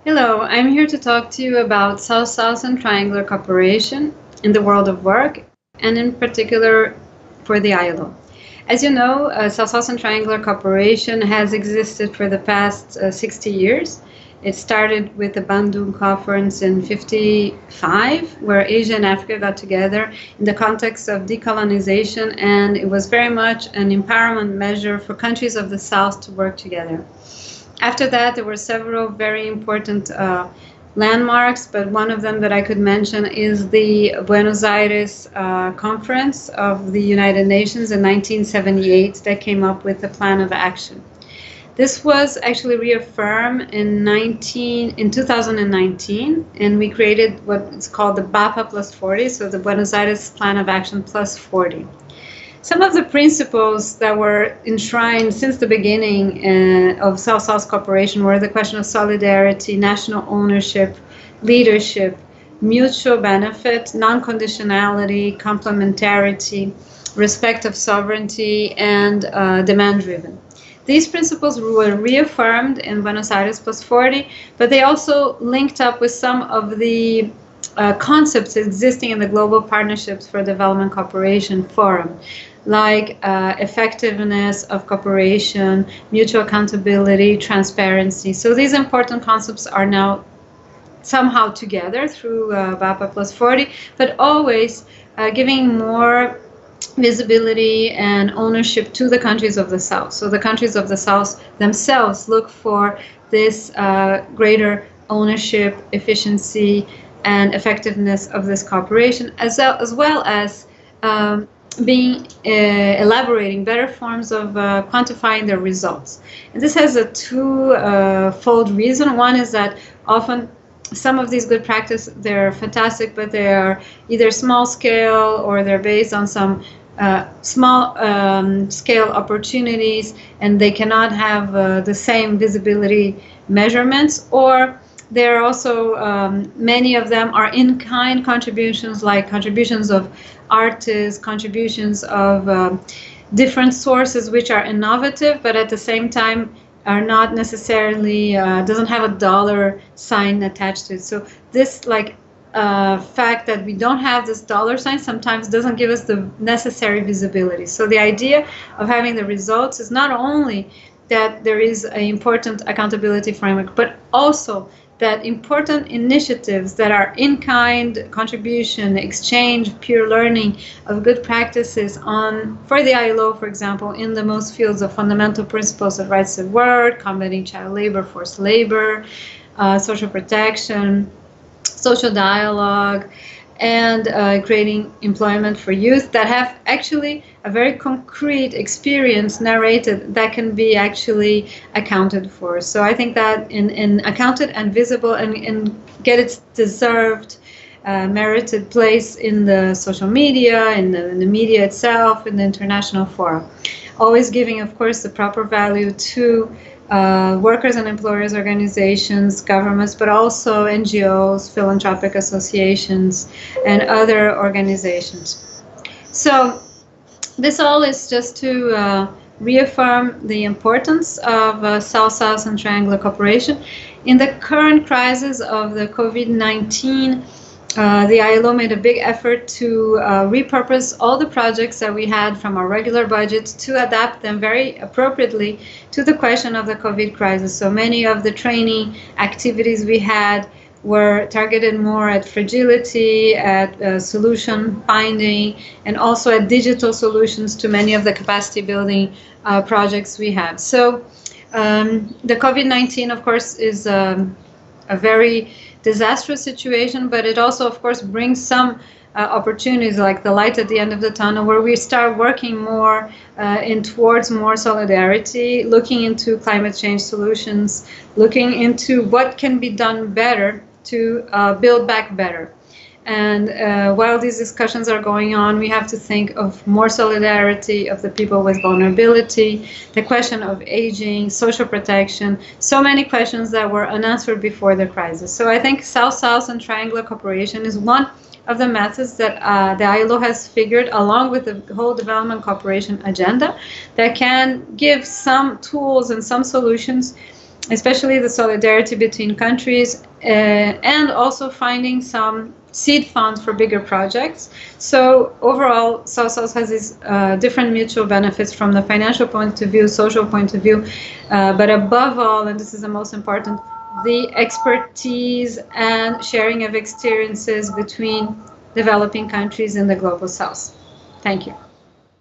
Hello, I'm here to talk to you about South-South and Triangular cooperation in the world of work, and in particular for the ILO. As you know, South-South and Triangular cooperation has existed for the past 60 years. It started with the Bandung Conference in 55, where Asia and Africa got together in the context of decolonization, and it was very much an empowerment measure for countries of the South to work together. After that, there were several very important landmarks, but one of them that I could mention is the Buenos Aires Conference of the United Nations in 1978 that came up with a plan of action. This was actually reaffirmed in 2019, and we created what is called the BAPA plus 40, so the Buenos Aires Plan of Action plus 40. Some of the principles that were enshrined since the beginning of South-South cooperation were the question of solidarity, national ownership, leadership, mutual benefit, non-conditionality, complementarity, respect of sovereignty, and demand-driven. These principles were reaffirmed in Buenos Aires plus 40, but they also linked up with some of the concepts existing in the Global Partnerships for Development Cooperation Forum, like effectiveness of cooperation, mutual accountability, transparency. So these important concepts are now somehow together through BAPA plus 40, but always giving more visibility and ownership to the countries of the South. So the countries of the South themselves look for this greater ownership, efficiency, and effectiveness of this cooperation, as well as elaborating better forms of quantifying their results. And this has a two-fold reason. One is that often some of these good practices, they're fantastic, but they are either small scale or they're based on some small scale opportunities, and they cannot have the same visibility measurements, or there are also many of them are in-kind contributions, like contributions of artists, contributions of different sources which are innovative, but at the same time are not necessarily, doesn't have a dollar sign attached to it. So this fact that we don't have this dollar sign sometimes doesn't give us the necessary visibility. So the idea of having the results is not only that there is an important accountability framework, but also that important initiatives that are in-kind contribution, exchange, peer learning of good practices for the ILO, for example, in the most fields of fundamental principles of rights at work, combating child labor, forced labor, social protection, social dialogue, and creating employment for youth, that have actually a very concrete experience narrated that can be actually accounted for. So I think that in accounted and visible and get its deserved merited place in the social media, in the media itself, in the international forum. Always giving, of course, the proper value to workers and employers organizations, governments, but also NGOs, philanthropic associations, and other organizations. So this all is just to reaffirm the importance of South-South and Triangular cooperation. In the current crisis of the COVID-19, the ILO made a big effort to repurpose all the projects that we had from our regular budget to adapt them very appropriately to the question of the COVID crisis. So many of the training activities we had were targeted more at fragility, at solution finding, and also at digital solutions to many of the capacity building projects we have. So the COVID-19, of course, is a very disastrous situation, but it also, of course, brings some opportunities, like the light at the end of the tunnel, where we start working more towards more solidarity, looking into climate change solutions, looking into what can be done better to build back better. And while these discussions are going on, we have to think of more solidarity of the people with vulnerability, the question of aging, social protection, so many questions that were unanswered before the crisis. So I think South-South and Triangular cooperation is one of the methods that the ILO has figured, along with the whole development cooperation agenda, that can give some tools and some solutions especially the solidarity between countries, and also finding some seed funds for bigger projects. So overall, South-South has these different mutual benefits from the financial point of view, social point of view, but above all, and this is the most important, the expertise and sharing of experiences between developing countries in the global South. Thank you.